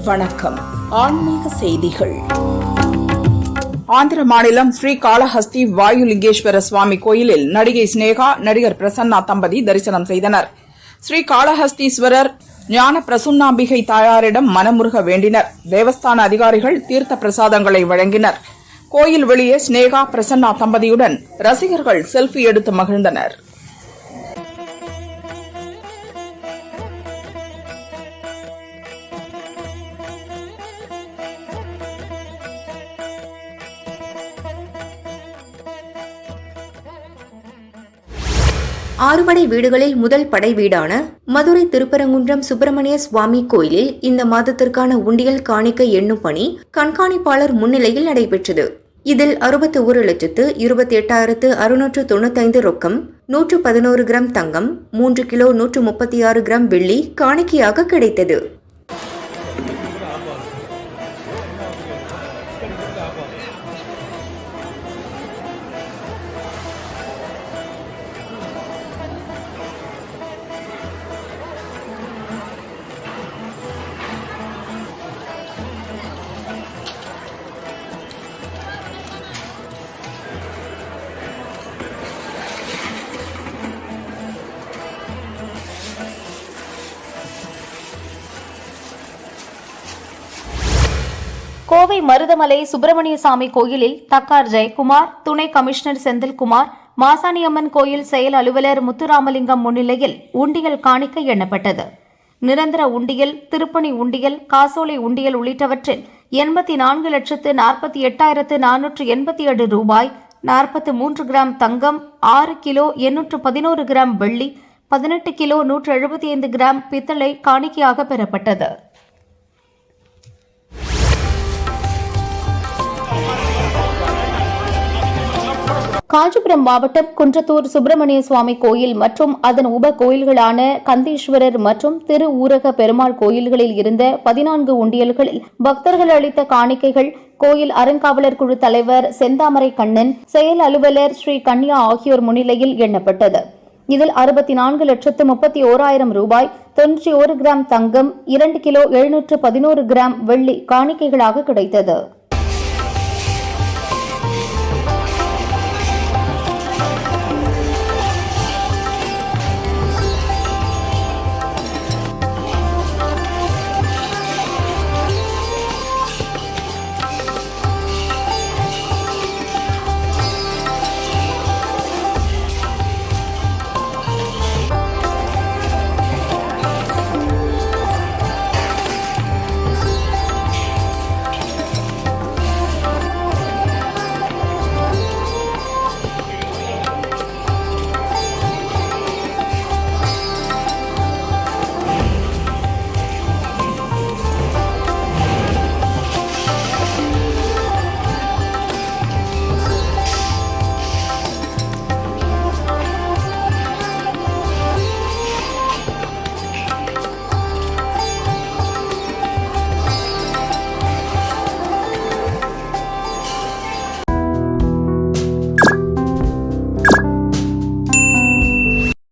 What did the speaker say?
வணக்கம். ஆன்மீக செய்திகள். ஆந்திர மாநிலம் ஸ்ரீகாளஹஸ்தி வாயுலிங்கேஸ்வர சுவாமி கோயிலில் நடிகை ஸ்னேகா, நடிகர் பிரசன்னா தம்பதி தரிசனம் செய்தனர். ஸ்ரீகாளஹஸ்தீஸ்வரர் ஞான பிரசுன்னாம்பிகை தாயாரிடம் மனமுருக வேண்டினர். தேவஸ்தான அதிகாரிகள் தீர்த்த பிரசாதங்களை வழங்கினர். கோயில் வெளியே ஸ்னேகா, பிரசன்னா தம்பதியுடன் ரசிகர்கள் செல்ஃபி எடுத்து மகிழ்ந்தனர். ஆறுபடை வீடுகளில் முதல் படை வீடான மதுரை திருப்பரங்குன்றம் சுப்பிரமணிய சுவாமி கோயிலில் இந்த மாதத்திற்கான உண்டியல் காணிக்கை எண்ணும் பணி கண்காணிப்பாளர் முன்னிலையில் நடைபெற்றது. இதில் 61,28,695 ரொக்கம், 111 கிராம் தங்கம், 3 கிலோ 136 கிராம் வெள்ளி காணிக்கையாக கிடைத்தது. கோவை மருதமலை சுப்பிரமணியசாமி கோயிலில் தக்கார் ஜெயக்குமார், துணை கமிஷனர் செந்தில்குமார், மாசாணியம்மன் கோயில் செயல் அலுவலர் முத்துராமலிங்கம் முன்னிலையில் உண்டியல் காணிக்கை எண்ணப்பட்டது. நிரந்தர உண்டியல், திருப்பணி உண்டியல், காசோலை உண்டியல் உள்ளிட்டவற்றில் 84,48,487 ரூபாய், 43 கிராம் தங்கம், 6 கிலோ 811 கிராம் வெள்ளி, 18 கிலோ 175 கிராம் பித்தளை காணிக்கையாக பெறப்பட்டது. காஞ்சிபுரம் மாவட்டம் குன்றத்தூர் சுப்பிரமணிய சுவாமி கோயில் மற்றும் அதன் உப கோயில்களான கந்தீஸ்வரர் மற்றும் திரு ஊரக பெருமாள் கோயில்களில் இருந்த 14 உண்டியல்களில் பக்தர்கள் அளித்த காணிக்கைகள் கோயில் அறங்காவலர் குழு தலைவர் செந்தாமரை கண்ணன், செயல் அலுவலர் ஸ்ரீ கன்யா ஆகியோர் முன்னிலையில் எண்ணப்பட்டது. இதில் 64,31,000 ரூபாய், 91 கிராம் தங்கம், 2 கிலோ 711 கிராம் வெள்ளி காணிக்கைகளாக கிடைத்தது.